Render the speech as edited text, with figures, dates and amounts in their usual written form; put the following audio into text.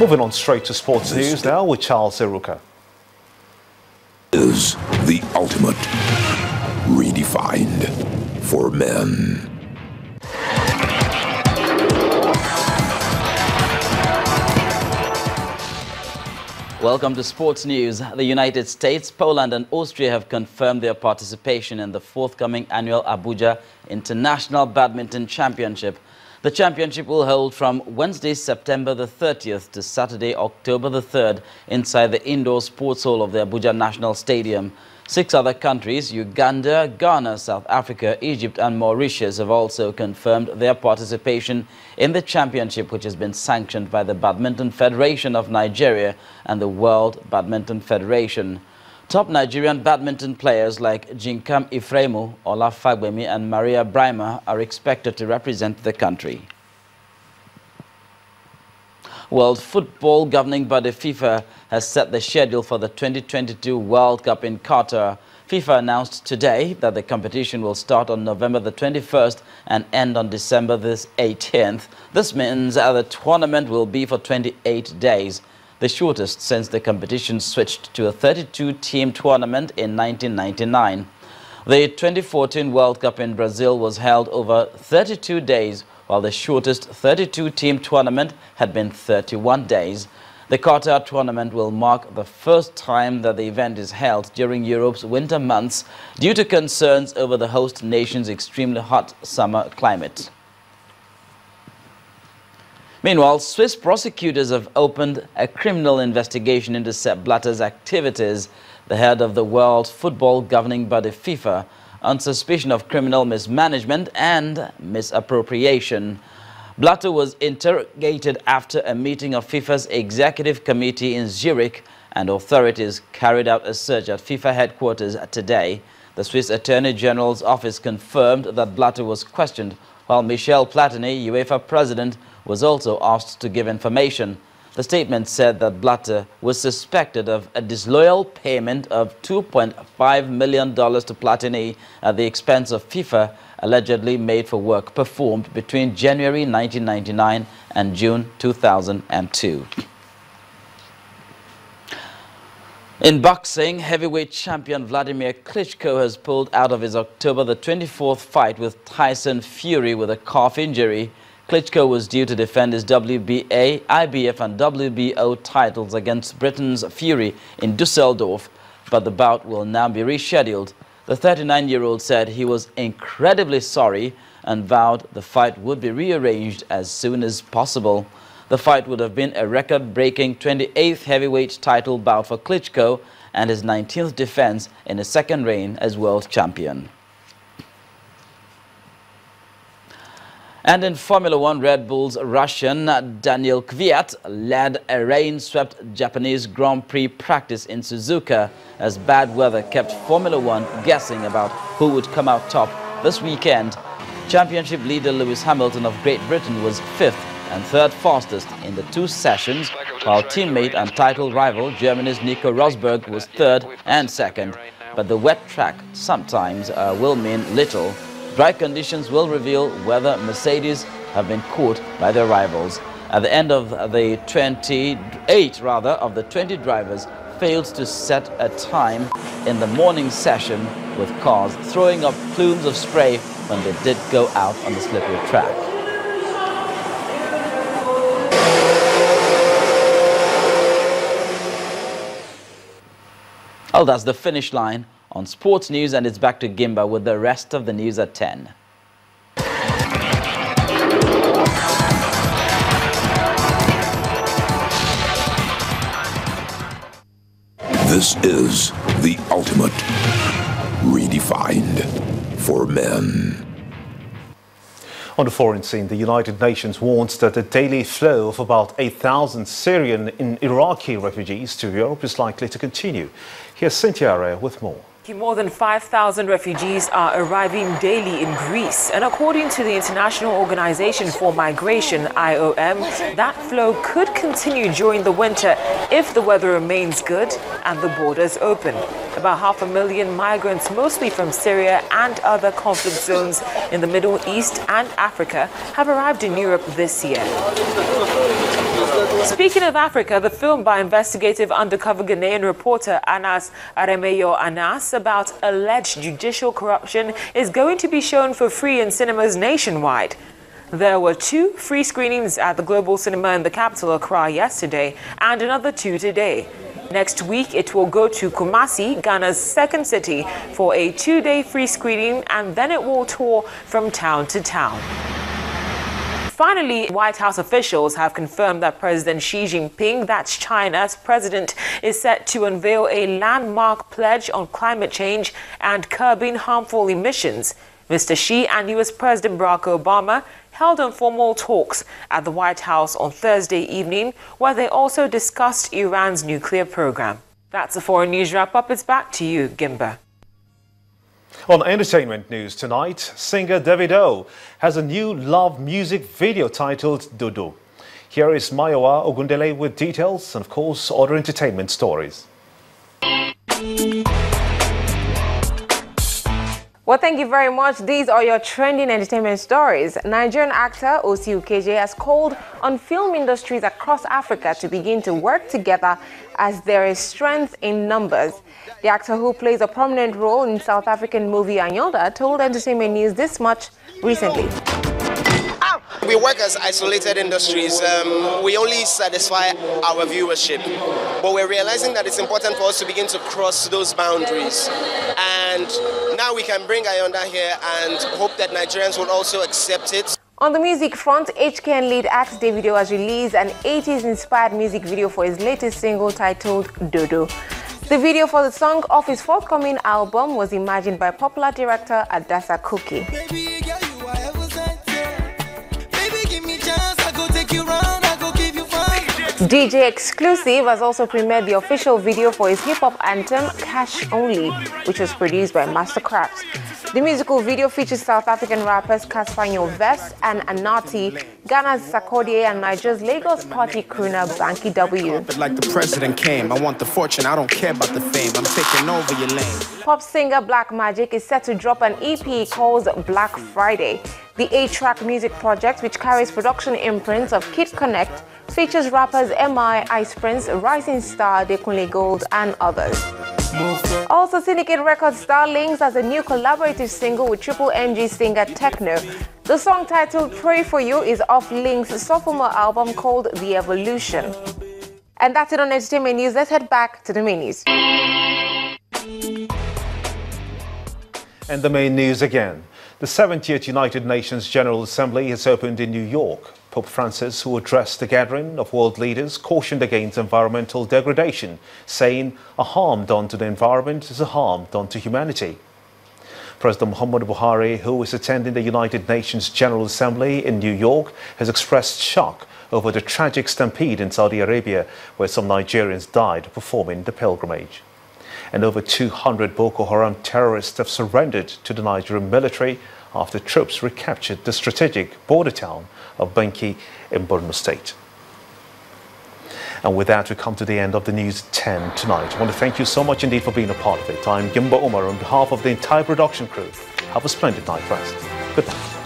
Moving on straight to sports news now with Charles Eruka. Is the ultimate redefined for men. Welcome to Sports News. The United States, Poland and Austria have confirmed their participation in the forthcoming annual Abuja International Badminton Championship. The championship will hold from Wednesday, September the 30th to Saturday, October the 3rd inside the indoor sports hall of the Abuja National Stadium. 6 other countries, Uganda, Ghana, South Africa, Egypt and Mauritius, have also confirmed their participation in the championship, which has been sanctioned by the Badminton Federation of Nigeria and the World Badminton Federation. Top Nigerian badminton players like Jinkam Ifremu, Ola Fagbemi and Maria Brima are expected to represent the country. World Football Governing Body FIFA has set the schedule for the 2022 World Cup in Qatar. FIFA announced today that the competition will start on November the 21st and end on December the 18th. This means that the tournament will be for 28 days, the shortest since the competition switched to a 32-team tournament in 1999. The 2014 World Cup in Brazil was held over 32 days, while the shortest 32-team tournament had been 31 days. The Qatar tournament will mark the first time that the event is held during Europe's winter months due to concerns over the host nation's extremely hot summer climate. Meanwhile, Swiss prosecutors have opened a criminal investigation into Sepp Blatter's activities, the head of the World Football Governing Body FIFA, on suspicion of criminal mismanagement and misappropriation. Blatter was interrogated after a meeting of FIFA's executive committee in Zurich, and authorities carried out a search at FIFA headquarters today. The Swiss Attorney General's office confirmed that Blatter was questioned, while Michel Platini, UEFA president, was also asked to give information. The statement said that Blatter was suspected of a disloyal payment of $2.5 million to Platini at the expense of FIFA, allegedly made for work performed between January 1999 and June 2002. In boxing, heavyweight champion Vladimir Klitschko has pulled out of his October the 24th fight with Tyson Fury with a calf injury. Klitschko was due to defend his WBA, IBF and WBO titles against Britain's Fury in Dusseldorf, but the bout will now be rescheduled. The 39-year-old said he was incredibly sorry and vowed the fight would be rearranged as soon as possible. The fight would have been a record-breaking 28th heavyweight title bout for Klitschko and his 19th defense in his second reign as world champion. And in Formula One, Red Bull's Russian Daniil Kvyat led a rain-swept Japanese Grand Prix practice in Suzuka as bad weather kept Formula One guessing about who would come out top this weekend. Championship leader Lewis Hamilton of Great Britain was 5th and 3rd fastest in the 2 sessions, while teammate and title rival Germany's Nico Rosberg was 3rd and 2nd. But the wet track sometimes will mean little. Dry conditions will reveal whether Mercedes have been caught by their rivals. At the end of the 28 of the 20 drivers failed to set a time in the morning session, with cars throwing up plumes of spray when they did go out on the slippery track. Well, that's the finish line on Sports News, and it's back to Gimba with the rest of the news at 10. This is the ultimate redefined for men. On the foreign scene, the United Nations warns that the daily flow of about 8,000 Syrian and Iraqi refugees to Europe is likely to continue. Here's Cynthia Araya with more. More than 5,000 refugees are arriving daily in Greece, and according to the International Organization for Migration, IOM, that flow could continue during the winter if the weather remains good and the borders open. About 500,000 migrants, mostly from Syria and other conflict zones in the Middle East and Africa, have arrived in Europe this year. Speaking of Africa, the film by investigative undercover Ghanaian reporter Anas Aremeyo Anas about alleged judicial corruption is going to be shown for free in cinemas nationwide. There were 2 free screenings at the Global Cinema in the capital, Accra, yesterday, and another 2 today. Next week, it will go to Kumasi, Ghana's second city, for a 2-day free screening, and then it will tour from town to town. Finally, White House officials have confirmed that President Xi Jinping, that's China's president, is set to unveil a landmark pledge on climate change and curbing harmful emissions. Mr. Xi and US President Barack Obama held informal talks at the White House on Thursday evening, where they also discussed Iran's nuclear program. That's the foreign news wrap-up. It's back to you, Gimba. On entertainment news tonight, singer Davido has a new love music video titled Dodo. Here is Mayowa Ogundele with details and, of course, other entertainment stories. Well, thank you very much. These are your trending entertainment stories. Nigerian actor Osi Ukeje has called on film industries across Africa to begin to work together as there is strength in numbers. The actor, who plays a prominent role in South African movie Anyolda, told Entertainment News this much recently. We work as isolated industries. We only satisfy our viewership. But we're realizing that it's important for us to begin to cross those boundaries. And now we can bring Ayonda here and hope that Nigerians will also accept it. On the music front, HKN lead act Davido has released an 80s-inspired music video for his latest single titled Dodo. The video for the song off his forthcoming album was imagined by popular director Adasa Kuki. DJ Exclusive has also premiered the official video for his hip-hop anthem Cash Only, which was produced by Mastercraft. The musical video features South African rappers Caspanyo Vest and Anati, Ghana's Sarkodie, and Nigeria's Lagos party crooner Banky W. Like the president came, I want the fortune, I don't care about the fame, I'm taking over your lane. Pop singer Black Magic is set to drop an EP called Black Friday. The 8-track music project, which carries production imprints of Kid Connect, features rappers M.I, Ice Prince, Rising Star, Dekunle Gold, and others. Also, Syndicate Records star Links has a new collaborative single with Triple MG singer Techno. The song titled Pray For You is off Links' sophomore album called The Evolution. And that's it on Entertainment News. Let's head back to the main news. And the main news again. The 70th United Nations General Assembly has opened in New York. Pope Francis, who addressed the gathering of world leaders, cautioned against environmental degradation, saying a harm done to the environment is a harm done to humanity. President Muhammadu Buhari, who is attending the United Nations General Assembly in New York, has expressed shock over the tragic stampede in Saudi Arabia, where some Nigerians died performing the pilgrimage. And over 200 Boko Haram terrorists have surrendered to the Nigerian military after troops recaptured the strategic border town of Benki in Borno State. And with that, we come to the end of the News 10 tonight. I want to thank you so much indeed for being a part of it. I'm Gimba Umar on behalf of the entire production crew. Have a splendid night rest. Good night.